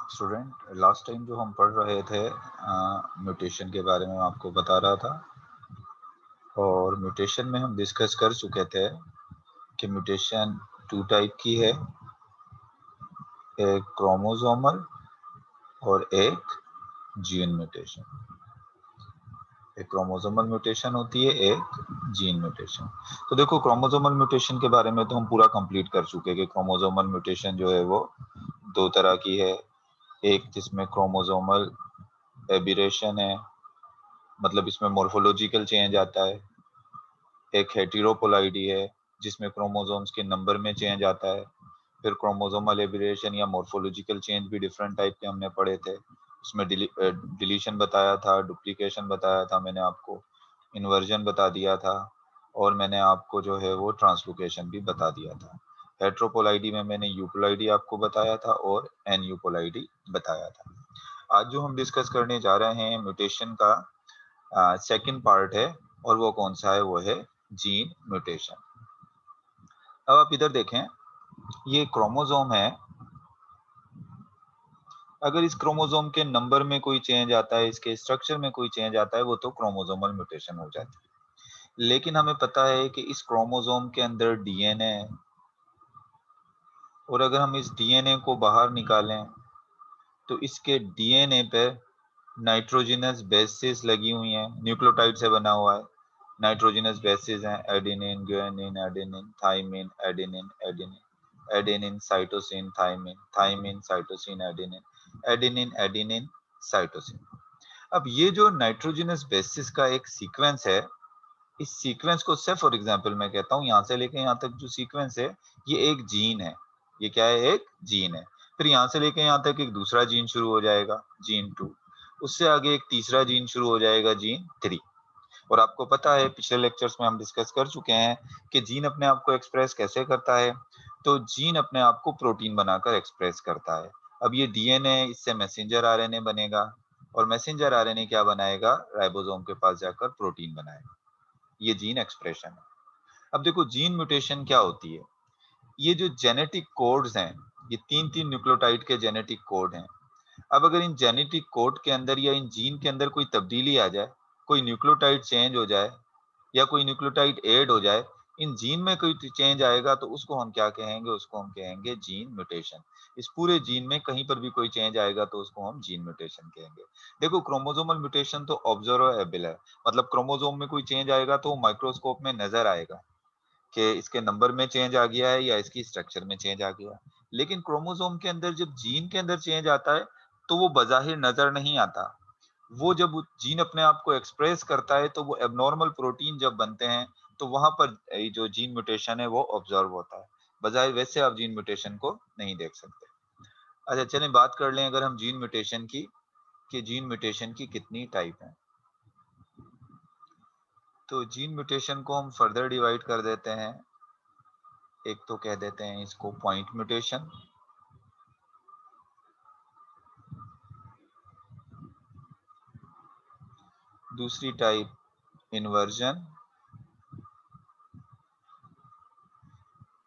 Student, last time जो हम पढ़ रहे थे म्यूटेशन के बारे में आपको बता रहा था, और म्यूटेशन में हम डिस्कस कर चुके थे कि म्यूटेशन 2 टाइप की है, एक क्रोमोसोमल और एक जीन म्यूटेशन। एक क्रोमोसोमल म्यूटेशन होती है, एक जीन म्यूटेशन। तो देखो, क्रोमोसोमल म्यूटेशन के बारे में तो हम पूरा कंप्लीट कर चुके हैं कि क्रोमोसोमल म्यूटेशन जो है वो 2 तरह की है। एक जिसमें क्रोमोसोमल एबिरेशन है, मतलब इसमें मॉर्फोलॉजिकल चेंज आता है। एक हेटेरोपोलाइडी है जिसमें क्रोमोसोम्स के नंबर में चेंज आता है। फिर क्रोमोसोमल एबिरेशन या मॉर्फोलॉजिकल चेंज भी डिफरेंट टाइप के हमने पढ़े थे। उसमें डिलीशन बताया था, डुप्लीकेशन बताया था मैंने आपको, इन्वर्जन बता दिया था, और मैंने आपको जो है वो ट्रांसलोकेशन भी बता दिया था। हेटेरोपोलाइडी में मैंने यूपोलाइडी आपको बताया था और एन यूपोलाइडी बताया था। आज जो हम डिस्कस करने जा रहे हैं म्यूटेशन का सेकंड पार्ट है, और वो कौन सा है? वो है जीन म्यूटेशन। अब आप इधर देखें, ये क्रोमोसोम है। अगर इस क्रोमोसोम के नंबर में कोई चेंज आता है, इसके स्ट्रक्चर में कोई चेंज आता है, वो तो क्रोमोसोमल म्यूटेशन हो जाती है। लेकिन हमें पता है कि इस क्रोमोसोम के अंदर डीएनए है, और अगर हम इस डीएनए को बाहर निकालें तो इसके डीएनए पे नाइट्रोजनस बेसेस लगी हुई हैं, न्यूक्लियोटाइड से बना हुआ है। नाइट्रोजनस बेसेस हैं, adenine, guanine, adenine, thymine, adenine, adenine, adenine, cytosine, thymine, thymine, cytosine, adenine, adenine, adenine, cytosine. अब ये जो नाइट्रोजनस बेसिस का एक सीक्वेंस है, इस सीक्वेंस को से फॉर एग्जांपल मैं कहता हूँ, यहाँ से लेके यहाँ तक जो सीक्वेंस है, ये एक जीन है। ये क्या है? एक जीन है। फिर यहाँ से लेके यहाँ तक एक दूसरा जीन शुरू हो जाएगा, जीन 2। उससे आगे एक तीसरा जीन शुरू हो जाएगा, जीन 3। और आपको पता है, पिछले लेक्चर्स में हम डिस्कस कर चुके हैं कि जीन अपने आप को एक्सप्रेस कैसे करता है। तो जीन अपने आप को प्रोटीन बनाकर एक्सप्रेस करता है। अब ये डीएनए, इससे मैसेंजर आरएनए बनेगा, और मैसेंजर आरएनए क्या बनाएगा? राइबोसोम के पास जाकर प्रोटीन बनाएगा। ये जीन एक्सप्रेशन है। अब देखो, जीन म्यूटेशन क्या होती है? ये जो जेनेटिक कोड्स हैं, ये 3-3 न्यूक्लियोटाइड के जेनेटिक कोड हैं। अब अगर इन जेनेटिक कोड के अंदर या इन जीन के अंदर कोई तब्दीली आ जाए, कोई न्यूक्लियोटाइड चेंज हो जाए, या कोई न्यूक्लियोटाइड ऐड हो जाए, इन जीन में कोई चेंज आएगा, तो उसको हम क्या कहेंगे? उसको हम कहेंगे जीन म्यूटेशन। इस पूरे जीन में कहीं पर भी कोई चेंज आएगा तो उसको हम जीन म्यूटेशन कहेंगे। देखो, क्रोमोसोमल म्यूटेशन तो ऑब्जर्वेबल है, मतलब क्रोमोसोम में कोई चेंज आएगा तो माइक्रोस्कोप में नजर आएगा कि इसके नंबर में चेंज आ गया है या इसकी स्ट्रक्चर में चेंज आ गया। लेकिन क्रोमोसोम के अंदर जब जीन के अंदर चेंज आता है, तो वो बज़ाहिर नजर नहीं आता। वो जब जीन अपने आप को एक्सप्रेस करता है, तो वो एबनॉर्मल प्रोटीन जब बनते हैं, तो वहां पर ये जो जीन म्यूटेशन है वो ऑब्जर्व होता है। बजाय वैसे आप जीन म्यूटेशन को नहीं देख सकते। अच्छा, चलें बात कर लें अगर हम जीन म्यूटेशन की, कि जीन म्यूटेशन की कितनी टाइप है। तो जीन म्यूटेशन को हम फर्दर डिवाइड कर देते हैं। एक तो कह देते हैं इसको पॉइंट म्यूटेशन, दूसरी टाइप इन्वर्जन,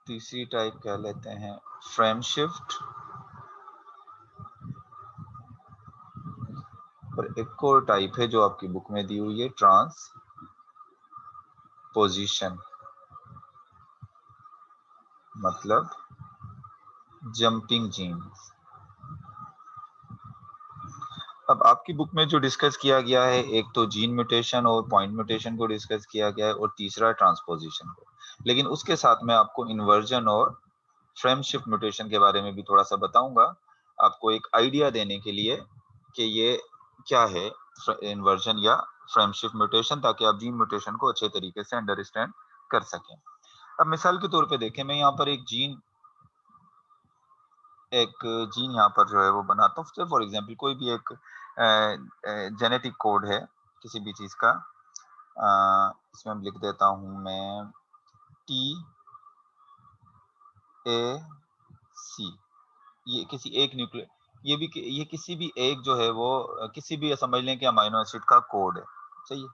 तीसरी टाइप कह लेते हैं फ्रेम शिफ्ट, और एक और टाइप है जो आपकी बुक में दी हुई है, ट्रांसपोजिशन, मतलब जंपिंग जीन्स। अब आपकी बुक में जो डिस्कस किया गया है, एक तो जीन म्यूटेशन और पॉइंट म्यूटेशन को डिस्कस किया गया है, और तीसरा ट्रांसपोजिशन को। लेकिन उसके साथ में आपको इन्वर्जन और फ्रेम शिफ्ट म्यूटेशन के बारे में भी थोड़ा सा बताऊंगा, आपको एक आइडिया देने के लिए कि ये क्या है इन्वर्जन या फ्रेम शिफ्ट म्यूटेशन, ताकि आप जीन म्यूटेशन को अच्छे तरीके से अंडरस्टैंड कर सकें। अब मिसाल के तौर पे देखें, मैं यहाँ पर एक जीन यहाँ पर जो है वो बनाता हूँ। फॉर एग्जांपल कोई भी एक जेनेटिक कोड है किसी भी चीज का, इसमें हम लिख देता हूँ मैं TAC। ये किसी एक न्यूक्लियो ये किसी भी एक जो है वो किसी भी समझ लें कि अमाइनो एसिड का कोड है, सही है।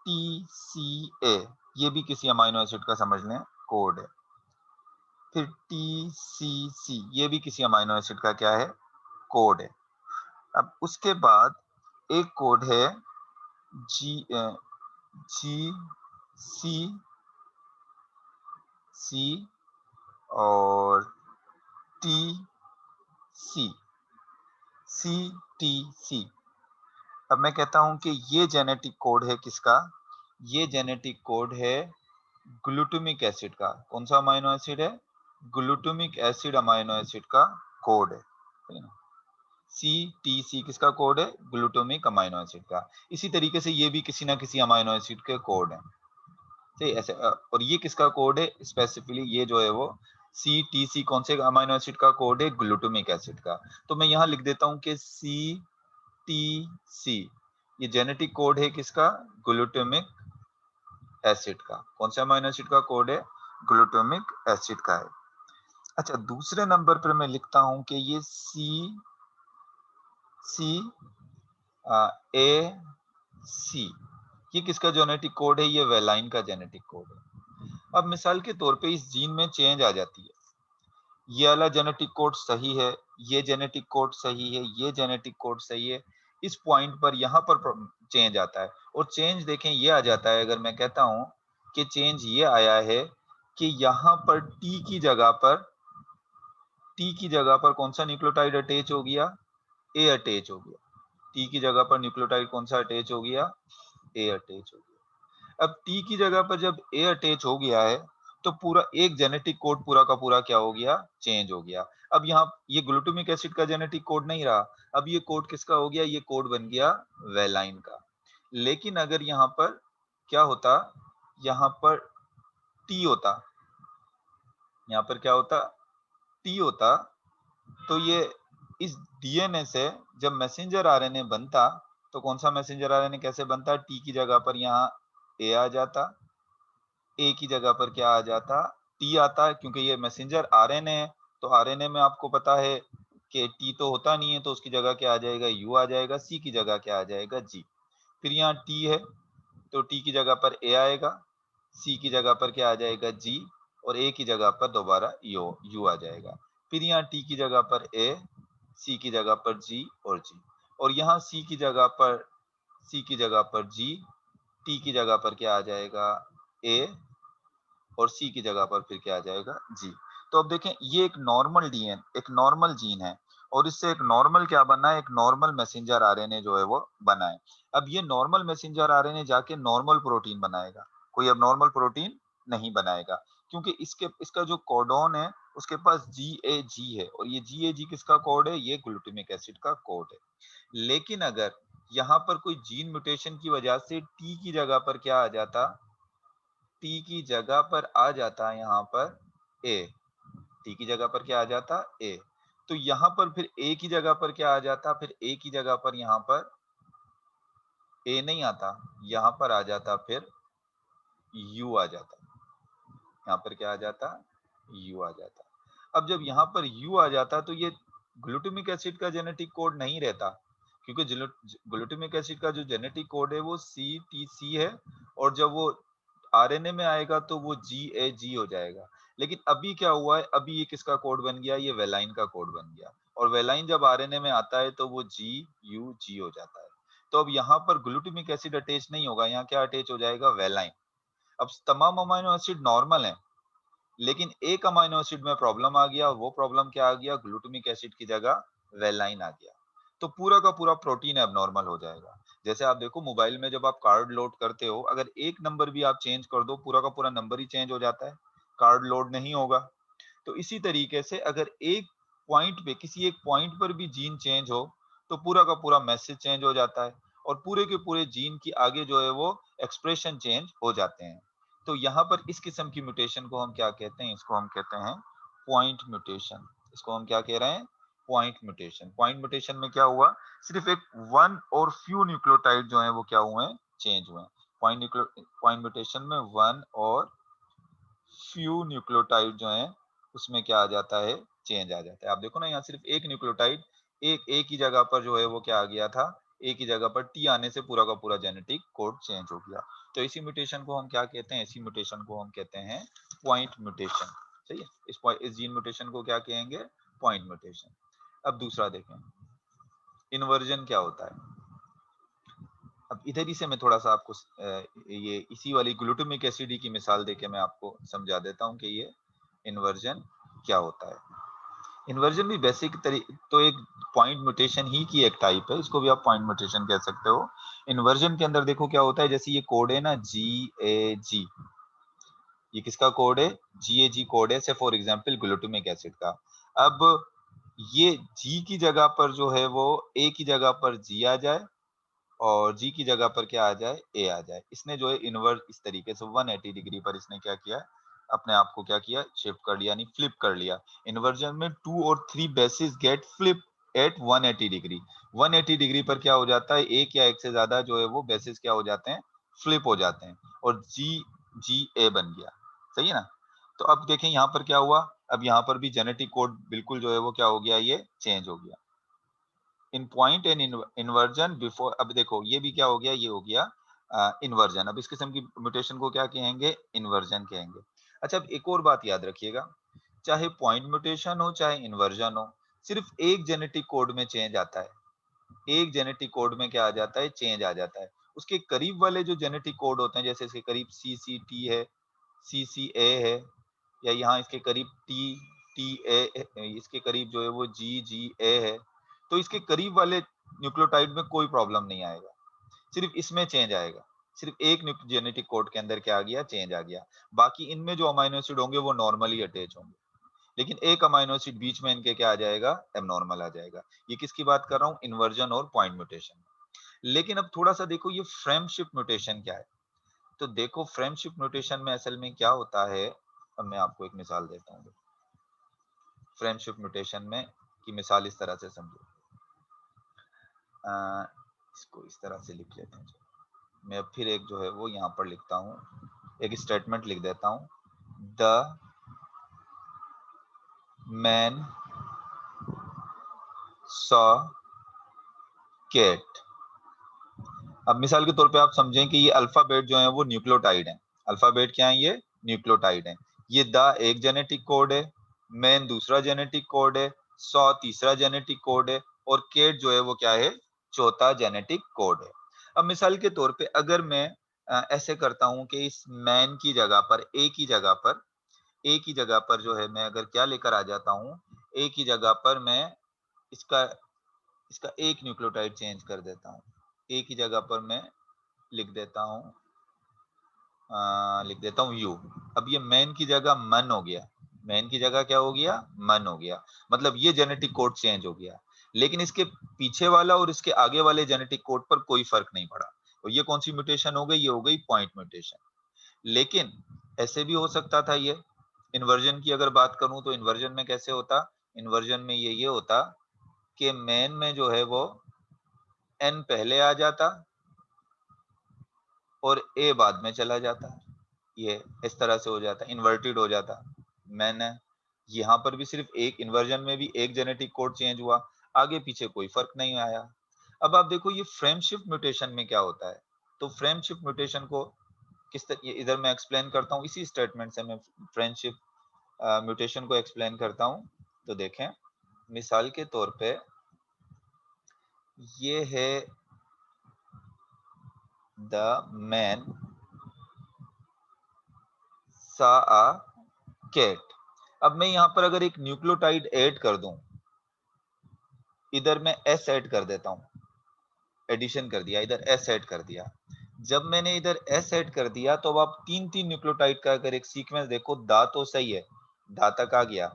TCA ये भी किसी अमाइनो एसिड का समझ लें कोड है। फिर TCC ये भी किसी अमाइनो एसिड का क्या है? कोड है। अब उसके बाद एक कोड है जी सी सी और T C C T C. अब मैं कहता हूं कि ये जेनेटिक कोड है किसका? ये जेनेटिक कोड है ग्लूटामिक एसिड का। कौन सा अमाइनो एसिड है? ग्लूटामिक एसिड अमाइनो एसिड का कोड है, ठीक है ना। सी टी सी किसका कोड है? ग्लूटामिक अमाइनो एसिड का। इसी तरीके से ये भी किसी ना किसी अमाइनो एसिड के कोड है, ठीक ऐसे। और ये किसका कोड है? स्पेसिफिकली ये जो है वो सी टी सी कौन से अमाइनो एसिड का कोड है? ग्लूटामिक एसिड का। तो मैं यहाँ लिख देता हूँ कि सी टी सी ये जेनेटिक कोड है किसका? ग्लूटामिक एसिड का। कौन से अमाइनो एसिड का कोड है? ग्लूटामिक एसिड का है। अच्छा, दूसरे नंबर पर मैं लिखता हूं कि ये सी सी ए सी ये किसका जेनेटिक कोड है? ये वेलाइन का जेनेटिक कोड है। अब मिसाल के तौर पे इस जीन में चेंज आ जाती है, ये वाला जेनेटिक कोड सही है, ये जेनेटिक कोड सही है, ये जेनेटिक कोड सही है, इस पॉइंट पर यहाँ पर चेंज आता है। और चेंज देखें ये आ जाता है, अगर मैं कहता हूं कि चेंज ये आया है कि यहाँ पर टी की जगह पर कौन सा न्यूक्लियोटाइड अटैच हो गया? ए अटैच हो गया। टी की जगह पर न्यूक्लियोटाइड कौन सा अटैच हो गया? ए अटैच हो गया। अब टी की जगह पर जब ए अटैच हो गया है तो पूरा एक जेनेटिक कोड पूरा का पूरा क्या हो गया? चेंज हो गया। अब यहाँ ये ग्लूटामिक एसिड का जेनेटिक कोड नहीं रहा, अब ये कोड किसका हो गया? ये कोड बन गया वेलाइन का। लेकिन अगर यहाँ पर क्या होता? यहाँ पर टी होता, यहाँ पर क्या होता? टी होता, तो ये इस डीएनए से जब मैसेंजर आरएनए बनता तो कौन सा मैसेंजर आरएनए कैसे बनता? टी की जगह पर यहाँ ए आ जाता, ए की जगह पर क्या आ जाता? टी आता है, क्योंकि ये मैसेंजर आरएनए है। तो आरएनए में आपको पता है कि टी तो होता नहीं है, तो उसकी जगह क्या आ जाएगा? यू आ जाएगा। सी की जगह क्या आ जाएगा? जी। फिर यहाँ टी है तो टी की जगह पर ए आएगा, सी की जगह पर क्या आ जाएगा? जी। और ए की जगह पर दोबारा यू आ जाएगा। फिर यहाँ टी की जगह पर ए, सी की जगह पर जी और जी। और यहाँ सी की जगह पर जी, टी की जगह पर क्या आ जाएगा? ए, और सी की जगह पर फिर क्या आ जाएगा? जी। तो अब देखें ये एक नॉर्मल जीन है, और इससे एक नॉर्मल क्या बना है? एक नॉर्मल मैसेंजर आरएनए जो है वो बना है। अब ये नॉर्मल मैसेंजर आरएनए जाके नॉर्मल प्रोटीन बनाएगा, कोई अब नॉर्मल प्रोटीन नहीं बनाएगा, क्योंकि इसका जो कोडॉन है उसके पास GAG है, और ये GAG किसका कोड है? ये ग्लूटामिक एसिड का कोड है। लेकिन अगर यहाँ पर कोई जीन म्यूटेशन की वजह से टी की जगह पर क्या आ जाता? टी की जगह पर आ जाता है यहाँ पर ए। टी की जगह पर क्या आ जाता? ए। तो यहाँ पर फिर ए की जगह पर क्या आ जाता? फिर ए की जगह पर यहाँ पर ए नहीं आता, यहाँ पर आ जाता फिर यू आ जाता। यहाँ पर क्या आ जाता? यू आ जाता। अब जब यहाँ पर यू आ जाता तो ये ग्लूटामिक एसिड का जेनेटिक कोड नहीं रहता, क्योंकि ग्लूटामिक एसिड का जो जेनेटिक कोड है वो CTC है, और जब वो आरएनए में आएगा तो वो GAG हो जाएगा। लेकिन अभी क्या हुआ है? अभी ये किसका कोड बन गया? ये वेलाइन का कोड बन गया, और वेलाइन जब आरएनए में आता है तो वो GUG हो जाता है। तो अब यहाँ पर ग्लूटामिक एसिड अटैच नहीं होगा, यहाँ क्या अटैच हो जाएगा? वेलाइन। अब तमाम अमाइनो एसिड नॉर्मल है, लेकिन एक अमाइनो एसिड में प्रॉब्लम आ गया। वो प्रॉब्लम क्या आ गया? ग्लूटामिक एसिड की जगह वेलाइन आ गया। तो पूरा का पूरा प्रोटीन अब नॉर्मल हो जाएगा। जैसे आप देखो मोबाइल में जब आप कार्ड लोड करते हो, अगर एक नंबर भी आप चेंज कर दो, पूरा का पूरा नंबर ही चेंज हो जाता है, कार्ड लोड नहीं होगा। तो इसी तरीके से अगर एक पॉइंट पे, किसी एक पॉइंट पर भी जीन चेंज हो तो पूरा का पूरा मैसेज चेंज हो जाता है, और पूरे के पूरे जीन की आगे जो है वो एक्सप्रेशन चेंज हो जाते हैं। तो यहाँ पर इस किस्म की म्यूटेशन को हम क्या कहते हैं? इसको हम कहते हैं पॉइंट म्यूटेशन। इसको हम क्या कह रहे हैं? Point mutation. पॉइंट म्यूटेशन में क्या हुआ? सिर्फ एक वन और फ्यू न्यूक्लियोटाइड जो है वो क्या हुए हैं? चेंज हुए हैं। पॉइंट म्यूटेशन में वन और फ्यू न्यूक्लियोटाइड जो है उसमें क्या आ जाता है? चेंज आ जाता है। आप देखो ना, यहाँ सिर्फ एक न्यूक्लियोटाइड, एक ए की जगह पर जो है वो क्या आ गया था? ए की जगह पर टी आने से पूरा का पूरा जेनेटिक कोड चेंज हो गया। तो इसी म्यूटेशन को हम क्या कहते हैं? इसी म्यूटेशन को हम कहते हैं पॉइंट म्यूटेशन। सही है। इस जीन म्यूटेशन को क्या कहेंगे? Point mutation. अब दूसरा देखें, इन्वर्जन क्या होता है। अब इधर ही से मैं थोड़ा सा आपको ये इसी वाली ग्लूटामिक एसिड की मिसाल देके मैं आपको समझा देता हूँ कि ये इन्वर्जन क्या होता है। इन्वर्जन भी बेसिक तो एक पॉइंट म्यूटेशन ही की एक टाइप है, इसको भी आप पॉइंट म्यूटेशन कह सकते हो। इन्वर्जन के अंदर देखो क्या होता है, जैसे ये कोड है ना GAG, ये किसका कोड है, GAG कोड है से फॉर एग्जांपल ग्लूटामिक एसिड का। अब ये G की जगह पर जो है वो A की जगह पर G आ जाए और G की जगह पर क्या आ जाए, A आ जाए। इसने जो है इन्वर्ट इस तरीके से 180 डिग्री पर इसने क्या किया, अपने आप को क्या किया, शिफ्ट कर लिया, यानी फ्लिप कर लिया। इन्वर्जन में 2 और 3 basis get flip at 180 degree. 180 degree पर क्या हो जाता है, एक या एक से ज्यादा जो है वो बेसिस क्या हो जाते हैं, फ्लिप हो जाते हैं और GA बन गया। सही है ना। तो अब देखें यहाँ पर क्या हुआ, अब यहाँ पर भी जेनेटिक कोड बिल्कुल जो है वो क्या हो गया, ये चेंज हो गया। इन पॉइंट एंड इन्वर्जन बिफोर, अब देखो ये भी क्या हो गया, ये हो गया इन्वर्जन। अब इस किस्म की म्यूटेशन को क्या कहेंगे, इन्वर्जन कहेंगे। अच्छा, अब एक और बात याद रखिएगा, चाहे पॉइंट म्यूटेशन हो चाहे इन्वर्जन हो, सिर्फ एक जेनेटिक कोड में चेंज आता है। एक जेनेटिक कोड में क्या आ जाता है, चेंज आ जाता है। उसके करीब वाले जो जेनेटिक कोड होते हैं, जैसे इसके करीब CCT है, CCA है, या यहाँ इसके करीब TA, इसके करीब जो है वो GGA है, तो इसके करीब वाले न्यूक्लियोटाइड में कोई प्रॉब्लम नहीं आएगा, सिर्फ इसमें चेंज आएगा। सिर्फ एक जेनेटिक कोड के अंदर क्या आ गया, चेंज आ गया। बाकी इनमें जो अमाइनो एसिड होंगे वो नॉर्मली अटैच होंगे, लेकिन एक अमाइनो एसिड बीच में इनके क्या आ जाएगा, एबनॉर्मल आ जाएगा। ये किसकी बात कर रहा हूँ, इन्वर्जन और पॉइंट म्यूटेशन। लेकिन अब थोड़ा सा देखो ये फ्रेम शिफ्ट म्यूटेशन क्या है। तो देखो फ्रेम शिफ्ट म्यूटेशन में असल में क्या होता है, अब मैं आपको एक मिसाल देता हूँ। फ्रेम शिफ्ट म्यूटेशन में की मिसाल इस तरह से समझो, इसको इस तरह से लिख लेते हैं। मैं अब फिर एक जो है वो यहाँ पर लिखता हूँ, एक स्टेटमेंट लिख देता हूँ, द मैन सॉ कैट। अब मिसाल के तौर पे आप समझें कि ये अल्फाबेट जो है वो न्यूक्लियोटाइड है। अल्फाबेट क्या है, ये न्यूक्लियोटाइड है। ये द एक जेनेटिक कोड है, मैन दूसरा जेनेटिक कोड है, सॉ तीसरा जेनेटिक कोड है, और केट जो है वो क्या है, चौथा जेनेटिक कोड है। अब मिसाल के तौर पे अगर मैं ऐसे करता हूं कि इस मैन की जगह पर ए की जगह पर जो है मैं अगर क्या लेकर आ जाता हूं, ए की जगह पर मैं इसका इसका एक न्यूक्लियोटाइड चेंज कर देता हूं। ए की जगह पर मैं लिख देता हूं यू। अब ये मैन की जगह मन हो गया, मैन की जगह क्या हो गया, मन हो गया। मतलब ये जेनेटिक कोड चेंज हो गया, लेकिन इसके पीछे वाला और इसके आगे वाले जेनेटिक कोड पर कोई फर्क नहीं पड़ा। और ये कौन सी म्यूटेशन हो गई, ये हो गई पॉइंट म्यूटेशन। लेकिन ऐसे भी हो सकता था ये, इन्वर्जन की अगर बात करूं तो इन्वर्जन में कैसे होता, इन्वर्जन में ये होता कि मैन में जो है वो एन पहले आ जाता और ए बाद में चला जाता। ये इस तरह से हो जाता, इन्वर्टेड हो जाता। मैंने यहाँ पर भी सिर्फ एक, इन्वर्जन में भी एक जेनेटिक कोड चेंज हुआ, आगे पीछे कोई फर्क नहीं आया। अब आप देखो ये फ्रेम शिफ्ट म्यूटेशन में क्या होता है। तो फ्रेम शिफ्ट म्यूटेशन को किस तरह, इधर मैं एक्सप्लेन करता हूँ, इसी स्टेटमेंट से मैं फ्रेम शिफ्ट म्यूटेशन को एक्सप्लेन करता हूँ। तो देखें मिसाल के तौर पे ये है द मैन सा आ कैट। अब मैं यहां पर अगर एक न्यूक्लियोटाइड ऐड कर दूं, इधर मैं एस ऐड कर देता हूं, एडिशन कर दिया, इधर एस ऐड कर दिया। जब मैंने इधर एस ऐड कर दिया तो अब आप तीन तीन न्यूक्लियोटाइड का अगर एक सीक्वेंस देखो, दा तो सही है, दा तक आ गया,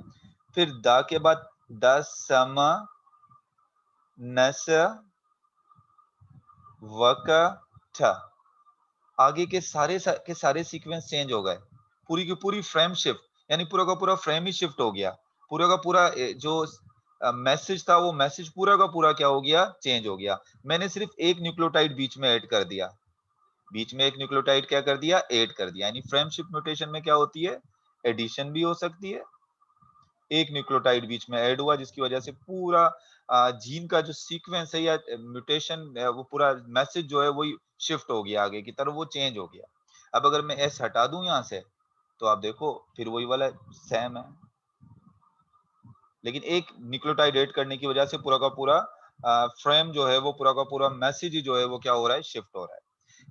फिर दा के बाद द सम नस वक ठ, आगे के सारे सीक्वेंस चेंज हो गए। पूरी की पूरी फ्रेम शिफ्ट, यानी पूरा का पूरा फ्रेम ही शिफ्ट हो गया। पूरा का पूरा जो मैसेज था वो मैसेज पूरा का पूरा क्या हो गया, चेंज हो गया। मैंने सिर्फ एक न्यूक्लियोटाइड बीच में ऐड कर दिया, बीच में एक न्यूक्लियोटाइड क्या कर दिया, ऐड कर दिया। यानी फ्रेम शिफ्ट म्यूटेशन में क्या होती है, एडिशन भी हो सकती है, एक न्यूक्लियोटाइड बीच में ऐड हुआ जिसकी वजह से पूरा जीन का जो सीक्वेंस है या म्यूटेशन, वो पूरा मैसेज जो है वही शिफ्ट हो गया आगे की तरफ, वो चेंज हो गया। अब अगर मैं एस हटा दूं यहां से तो आप देखो फिर वही वाला सेम है, लेकिन एक न्यूक्लियोटाइड ऐड करने की वजह से पूरा का पूरा फ्रेम जो है वो पूरा का पूरा मैसेज ही जो है वो क्या हो रहा है, शिफ्ट हो रहा है।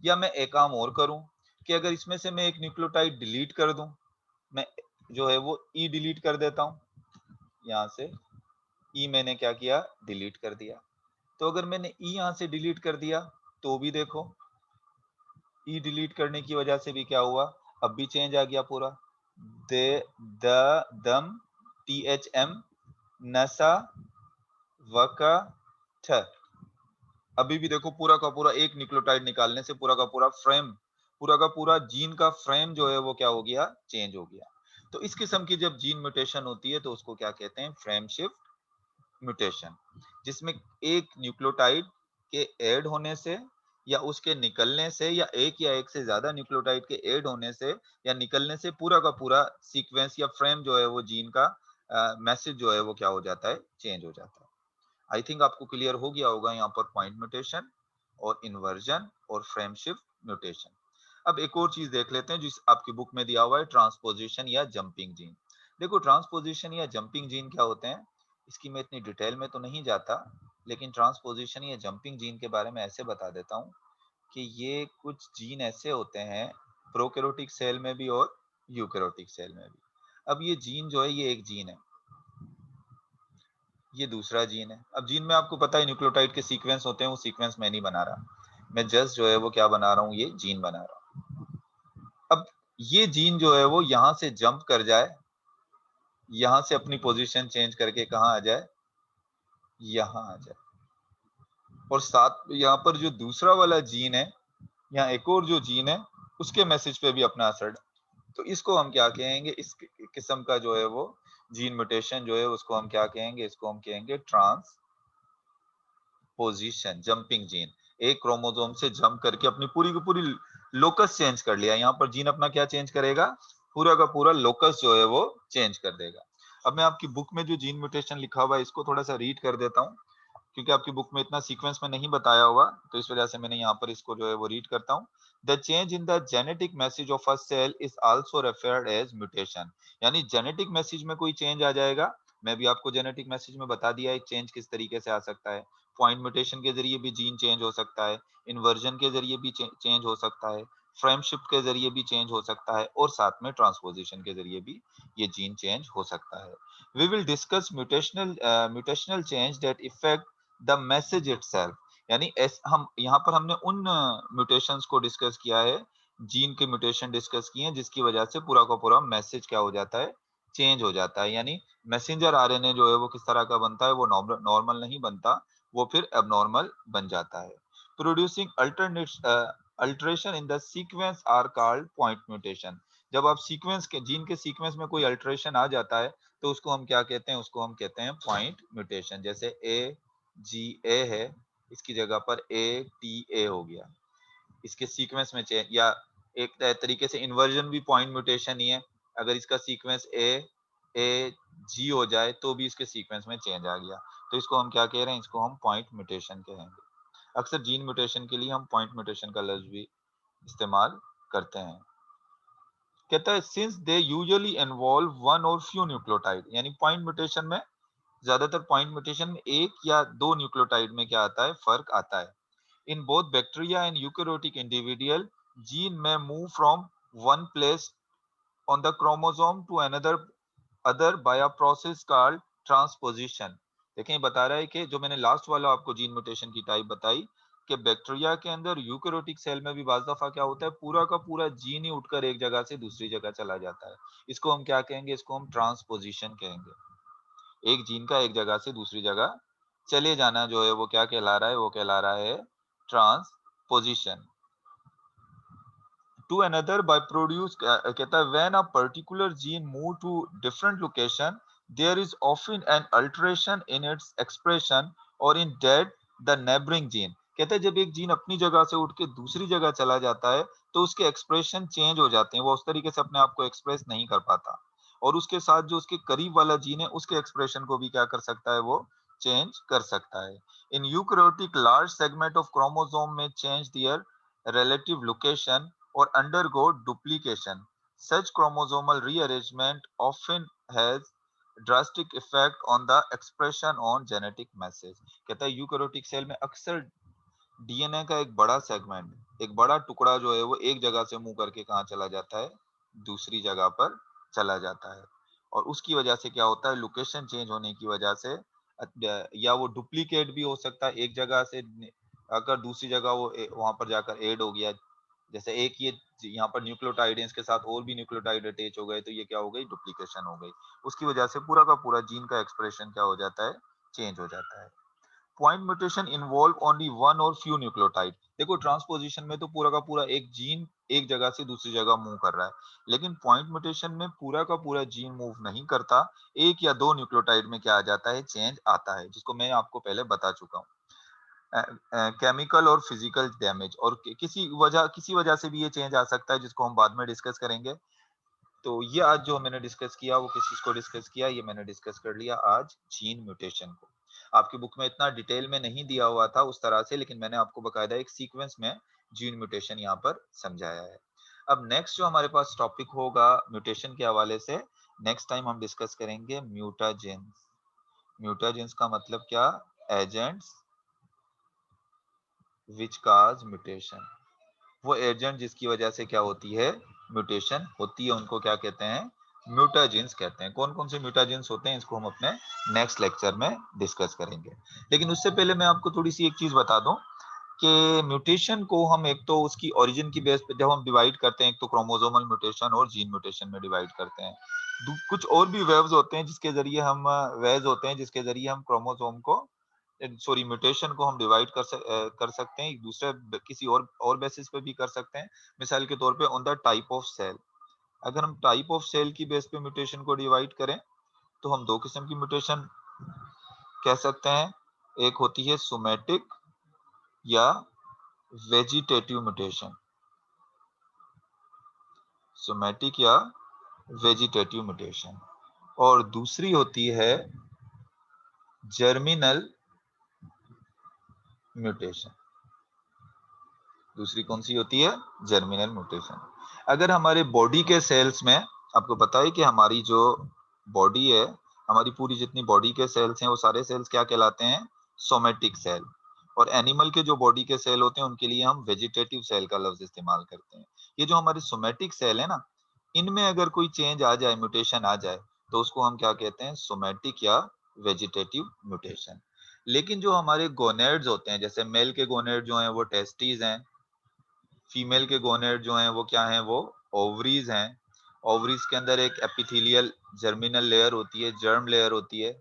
या मैं एक काम और करूं कि अगर इसमें से मैं एक न्यूक्लियोटाइड डिलीट कर दूं, मैं जो है वो ई डिलीट कर देता हूं, यहाँ से ई मैंने क्या किया, डिलीट कर दिया। तो अगर मैंने ई यहाँ से डिलीट कर दिया तो भी देखो ई डिलीट करने की वजह से भी क्या हुआ, अब भी चेंज आ गया पूरा। दे, द, दम, टी एच एम, नसा, वका, ठ। अभी भी देखो पूरा का पूरा एक न्यूक्लियोटाइड निकालने से पूरा का पूरा फ्रेम, पूरा का पूरा जीन का फ्रेम जो है वो क्या हो गया, चेंज हो गया। तो इस किस्म की जब जीन म्यूटेशन होती है तो उसको क्या कहते हैं, फ्रेम शिफ्ट म्यूटेशन, जिसमें एक न्यूक्लियोटाइड के ऐड होने से या उसके निकलने से या एक से ज्यादा न्यूक्लियोटाइड के ऐड होने से या निकलने से पूरा का पूरा सीक्वेंस या फ्रेम जो है वो जीन का मैसेज जो है वो क्या हो जाता है, चेंज हो जाता है। आई थिंक आपको क्लियर हो गया होगा यहाँ पर पॉइंट म्यूटेशन और इन्वर्जन और फ्रेम शिफ्ट म्यूटेशन। अब एक और चीज देख लेते हैं जिस आपकी बुक में दिया हुआ है, ट्रांसपोजिशन या जंपिंग जीन। देखो ट्रांसपोजिशन या जंपिंग जीन क्या होते हैं, इसकी मैं इतनी डिटेल में तो नहीं जाता, लेकिन ट्रांसपोजिशन या जंपिंग जीन के बारे में ऐसे बता देता हूँ कि ये कुछ जीन ऐसे होते हैं प्रोकैरियोटिक सेल में भी और यूकैरियोटिक सेल में भी। अब ये जीन जो है ये एक जीन है, ये दूसरा जीन है। अब जीन में आपको पता है न्यूक्लियोटाइड के सीक्वेंस होते हैं, वो सीक्वेंस मैं नहीं बना रहा, मैं जस्ट जो है वो क्या बना रहा हूँ, ये जीन बना रहा हूँ। अब ये जीन जो है वो यहाँ से जंप कर जाए, यहाँ से अपनी पोजीशन चेंज करके कहाँ आ जाए, यहाँ आ जाए। और साथ यहाँ पर जो दूसरा वाला जीन है, यहाँ एक और जो जीन है उसके मैसेज पे भी अपना असर। तो इसको हम क्या कहेंगे, इस किस्म का जो है वो जीन म्यूटेशन जो है उसको हम क्या कहेंगे, इसको हम कहेंगे ट्रांसपोजिशन, जंपिंग जीन। एक क्रोमोसोम से जंप करके अपनी पूरी की पूरी लोकस चेंज कर लिया। यहाँ पर जीन अपना क्या चेंज करेगा, पूरा का पूरा लोकस जो है वो चेंज कर देगा। अब मैं आपकी बुक में जो जीन म्यूटेशन लिखा हुआ है इसको थोड़ा सा रीड कर देता हूँ, क्योंकि आपकी बुक में इतना सीक्वेंस में नहीं बताया हुआ, तो इस वजह से मैंने यहाँ पर इसको जो है वो रीड करता हूँ। The change in the genetic message of a cell is also referred as mutation. यानी जेनेटिक मैसेज में कोई चेंज आ जाएगा, मैं भी आपको जेनेटिक मैसेज में बता दिया है चेंज किस तरीके से आ सकता है। पॉइंट म्यूटेशन के जरिए भी जीन चेंज हो सकता है, इन्वर्जन के जरिए भी चेंज हो सकता है, फ्रेम शिफ्ट के जरिए भी चेंज हो सकता है, और साथ में ट्रांसपोजिशन के जरिए भी ये जीन चेंज हो सकता है। We will discuss mutational change that affect the message itself. यानी हम यहाँ पर हमने उन म्यूटेशंस को डिस्कस किया है, जीन के म्यूटेशन डिस्कस किए हैं जिसकी वजह से पूरा का पूरा मैसेज क्या हो जाता है, चेंज हो जाता है। यानी मैसेंजर आरएनए जो है वो किस तरह का बनता है, वो नॉर्मल नहीं बनता, वो फिर एबनॉर्मल बन जाता है। Producing alteration in the sequence are called point mutation. जब आप सीक्वेंस के जीन के सीक्वेंस में कोई अल्टरेशन आ जाता है तो उसको हम क्या कहते हैं, उसको हम कहते हैं पॉइंट म्यूटेशन। जैसे ए है, इसकी जगह पर ए हो गया, इसके सीक्वेंस में चेंज। या एक तरीके से इन्वर्जन भी पॉइंट म्यूटेशन ही है, अगर इसका सीक्वेंस ए जी हो जाए तो भी इसके सीक्वेंस में चेंज आ गया, तो इसको हम क्या कह रहे हैं, इसको हम पॉइंट म्यूटेशन कहेंगे। अक्सर जीन म्यूटेशन के लिए हम पॉइंट म्यूटेशन का लफ्ज भी इस्तेमाल करते हैं। कहता है since they usually involve one और फ्यू न्यूक्लियोटाइड, यानी पॉइंट म्यूटेशन में ज्यादातर पॉइंट म्यूटेशन में एक या दो न्यूक्लियोटाइड में क्या आता है, फर्क आता है। In both bacteria and eukaryotic individual, gene में move from one place on the chromosome to another other by a process called transposition। देखें ये बता रहा है कि जो मैंने लास्ट वाला आपको जीन म्यूटेशन की टाइप बताई कि बैक्टीरिया के अंदर यूकैरियोटिक सेल में भी बाज दफा क्या होता है, पूरा का पूरा जीन ही उठकर एक जगह से दूसरी जगह चला जाता है। इसको हम क्या कहेंगे, इसको हम ट्रांसपोजिशन कहेंगे। एक जीन का एक जगह से दूसरी जगह चले जाना जो है वो क्या कहला रहा है, वो कहला रहा है transposition. to another by produce कहता है when a particular gene move to different location there is often an alteration in its expression or in that the neighboring gene। कहता है जब एक जीन अपनी जगह से उठ के दूसरी जगह चला जाता है तो उसके एक्सप्रेशन चेंज हो जाते हैं, वो उस तरीके से अपने आप को एक्सप्रेस नहीं कर पाता, और उसके साथ जो उसके करीब वाला जीन है उसके एक्सप्रेशन को भी क्या कर सकता है, वो चेंज कर सकता है। In eukaryotic large segment of chromosome में change their relative location or undergo duplication. Such chromosomal rearrangement often has drastic effect on the expression on genetic message. कहता है यूकैरियोटिक सेल में अक्सर डीएनए का एक बड़ा सेगमेंट, एक बड़ा टुकड़ा जो है वो एक जगह से मूव करके कहाँ चला जाता है, दूसरी जगह पर चला जाता है। और उसकी वजह से क्या होता है, लोकेशन चेंज होने की वजह से या वो डुप्लीकेट भी हो सकता है, एक जगह से अगर दूसरी जगह वो वहां पर जाकर एड हो गया, जैसे एक ये यहाँ पर न्यूक्लियोटाइड है, इसके साथ और भी न्यूक्लियोटाइड अटैच हो गए, तो ये क्या हो गई, डुप्लीकेशन हो गई। उसकी वजह से पूरा का पूरा जीन का एक्सप्रेशन क्या हो जाता है, चेंज हो जाता है। Point mutation involve only one और फ्यू न्यूक्लियोटाइड। देखो ट्रांसपोजिशन में तो पूरा का पूरा एक जीन एक जगह से दूसरी जगह मूव कर रहा है, लेकिन पॉइंट म्यूटेशन में पूरा का पूरा जीन मूव नहीं करता, एक या दो न्यूक्लियोटाइड में क्या आ जाता है, चेंज आता है, जिसको मैं आपको पहले बता चुका हूँ। केमिकल और फिजिकल डैमेज, और किसी वजह से भी ये चेंज आ सकता है, जिसको हम बाद में डिस्कस करेंगे। तो ये आज जो मैंने डिस्कस किया वो किस चीज को डिस्कस किया, ये मैंने डिस्कस कर लिया आज जीन म्यूटेशन को। आपकी बुक में इतना डिटेल में नहीं दिया हुआ था उस तरह से, लेकिन मैंने आपको बकायदा एक सीक्वेंस में जीन म्यूटेशन यहाँ पर समझाया है। अब नेक्स्ट जो हमारे पास टॉपिक होगा म्यूटेशन के हवाले से, नेक्स्ट टाइम हम डिस्कस करेंगे म्यूटाजेंस। म्यूटाजेंस का मतलब क्या, एजेंट्स विच काज म्यूटेशन। वो एजेंट जिसकी वजह से क्या होती है, म्यूटेशन होती है, उनको क्या कहते हैं, म्यूटाजेंस कहते हैं। कौन कौन से म्यूटाजेंस होते हैं, इसको हम अपने नेक्स्ट लेक्चर में डिस्कस करेंगे। लेकिन उससे पहले मैं आपको थोड़ी सी एक चीज बता दूं कि म्यूटेशन को हम एक तो उसकी ओरिजिन की बेस पे जब हम डिवाइड करते हैं, एक तो क्रोमोसोमल म्यूटेशन और जीन म्यूटेशन में डिवाइड करते हैं। कुछ और भी वेव्स होते हैं जिसके जरिए हम वेज होते हैं जिसके जरिए हम क्रोमोसोम को, सॉरी म्यूटेशन को हम डिवाइड कर सकते हैं, एक दूसरे किसी और बेसिस पे भी कर सकते हैं। मिसाल के तौर पे on the type of cell, अगर हम टाइप ऑफ सेल की बेस पे म्यूटेशन को डिवाइड करें तो हम दो किस्म की म्यूटेशन कह सकते हैं, एक होती है सोमैटिक या वेजिटेटिव म्यूटेशन, सोमैटिक या वेजिटेटिव म्यूटेशन, और दूसरी होती है जर्मिनल म्यूटेशन। दूसरी कौन सी होती है, जर्मिनल म्यूटेशन। अगर हमारे बॉडी के सेल्स में, आपको पता है कि हमारी जो बॉडी है, हमारी पूरी जितनी बॉडी के सेल्स हैं वो सारे सेल्स क्या कहलाते हैं, सोमेटिक सेल। और एनिमल के जो बॉडी के सेल होते हैं उनके लिए हम वेजिटेटिव सेल का लफ्ज इस्तेमाल करते हैं। ये जो हमारे सोमेटिक सेल है ना, इनमें अगर कोई चेंज आ जाए, म्यूटेशन आ जाए, तो उसको हम क्या कहते हैं, सोमेटिक या वेजिटेटिव म्यूटेशन। लेकिन जो हमारे गोनेड्स होते हैं, जैसे मेल के गोनेड जो हैं वो टेस्टीज हैं, फीमेल के गोनेड जो हैं वो क्या हैं, वो ओवरीज हैं। ओवरीज के अंदर एक एपिथेलियल जर्मिनल लेयर होती है, जर्म लेयर होती है,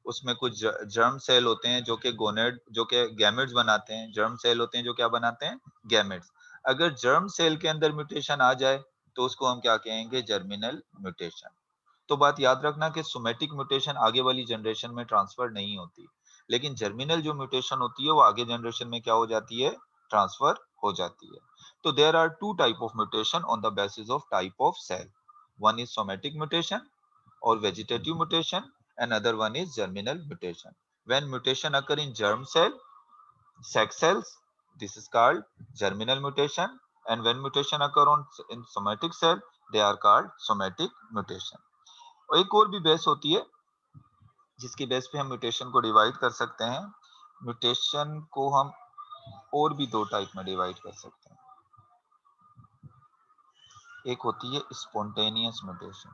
उसमें कुछ जर्म सेल होते हैं जो कि गोनेड, जो कि गैमेट्स बनाते हैं, जर्म सेल होते हैं जो क्या बनाते हैं, गैमेट्स। अगर जर्म सेल के अंदर म्यूटेशन आ जाए तो उसको हम क्या कहेंगे, जर्मिनल म्यूटेशन। तो बात याद रखना कि सोमेटिक म्यूटेशन आगे वाली जनरेशन में ट्रांसफर नहीं होती, लेकिन जर्मिनल जो म्यूटेशन होती है वो आगे जनरेशन में क्या हो जाती है, ट्रांसफर हो जाती है। तो there are two type of mutation on the basis of type of cell, one is somatic mutation or vegetative mutation, and other one is germinal mutation. When mutation occur in germ cell, sex cells, this is called germinal mutation, and when mutation occur on in somatic cell, they are called somatic mutation. और एक और भी base होती है जिसकी base पे हम mutation को डिवाइड कर सकते हैं। म्यूटेशन को हम और भी दो टाइप में डिवाइड कर सकते हैं। एक होती है स्पॉन्टेनियस म्यूटेशन,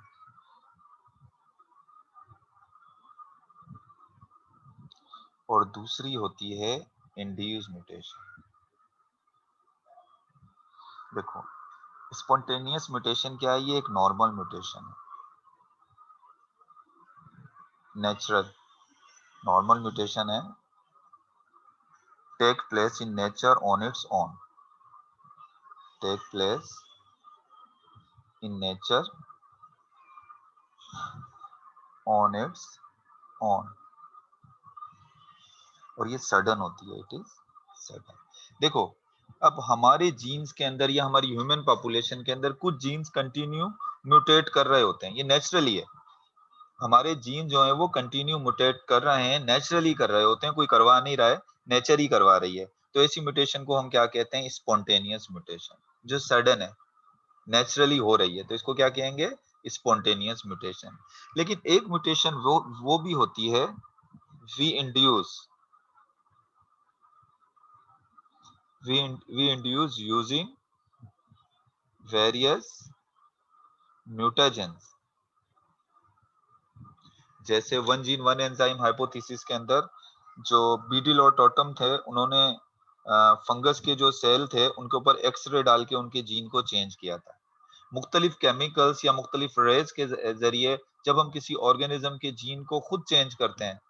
और दूसरी होती है इंड्यूस म्यूटेशन। देखो स्पॉन्टेनियस म्यूटेशन क्या है, ये एक नॉर्मल म्यूटेशन है, नेचुरल नॉर्मल म्यूटेशन है, take place in nature on its own, take place in nature on its own, और ये सडन होती है, इट इज सडन। देखो अब हमारे जीन्स के अंदर या हमारी ह्यूमन पॉपुलेशन के अंदर कुछ जीन्स कंटिन्यू म्यूटेट कर रहे होते हैं, ये नेचुरली है। हमारे जीन जो है वो कंटिन्यू म्यूटेट कर रहे हैं, नेचुरली कर रहे होते हैं, कोई करवा नहीं रहा है, नेचर ही करवा रही है। तो ऐसी म्यूटेशन को हम क्या कहते हैं, स्पॉन्टेनियस म्यूटेशन, जो सडन है, नेचुरली हो रही है, तो इसको क्या कहेंगे, स्पॉन्टेनियस म्यूटेशन। लेकिन एक म्यूटेशन वो भी होती है we induce using various mutagens. जैसे one gene one enzyme hypothesis के अंदर जो बीडिल और टॉटम थे, उन्होंने फंगस के जो सेल थे उनके ऊपर एक्सरे डाल के उनके जीन को चेंज किया था। मुख्तलिफ केमिकल्स या मुख्तलिफ रेज के जरिए जब हम किसी ऑर्गेनिज्म के जीन को खुद चेंज करते हैं,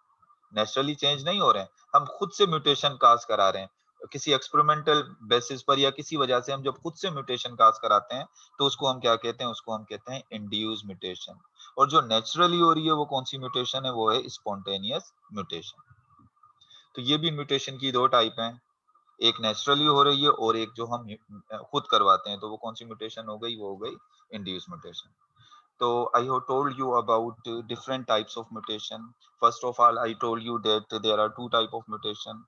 नेचुरली चेंज नहीं हो रहे हैं, हम खुद से म्यूटेशन काज करा रहे हैं किसी एक्सपेरिमेंटल बेसिस पर, या किसी वजह से हम जब खुद से म्यूटेशन काज कराते हैं तो उसको हम क्या कहते हैं, उसको हम कहते हैं इंड्यूस म्यूटेशन। और जो नेचुरली हो रही है वो कौन सी म्यूटेशन है, वो है स्पॉन्टेनियस म्यूटेशन। तो ये भी म्यूटेशन की दो टाइप हैं, एक नेचुरली हो रही है और एक जो हम खुद करवाते हैं, तो वो कौन सी म्यूटेशन हो गई, वो हो गई induce mutation. So I have told you about different types of mutation. First of all, I told you that there are two type of mutation.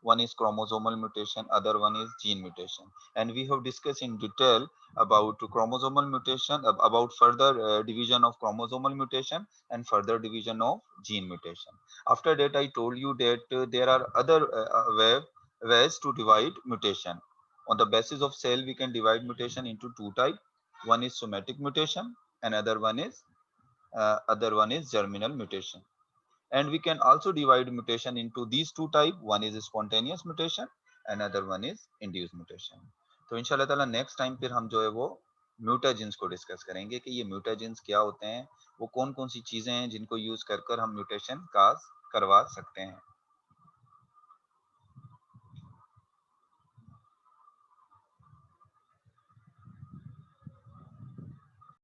One is chromosomal mutation, other one is gene mutation. And we have discussed in detail about chromosomal mutation, about further division of chromosomal mutation and further division of gene mutation. After that, I told you that there are other ways to divide mutation. On the basis of cell, we can divide mutation into two types. One is somatic mutation, another one is germinal mutation. And we can also divide mutation into these two types. One is spontaneous mutation, another one is induced mutation. तो इंशाल्लाह ताला next time फिर हम जो है वो mutagens को discuss करेंगे कि ये म्यूटाजेंस क्या होते हैं, वो कौन कौन सी चीजें हैं जिनको यूज कर कर हम म्यूटेशन काज करवा सकते हैं।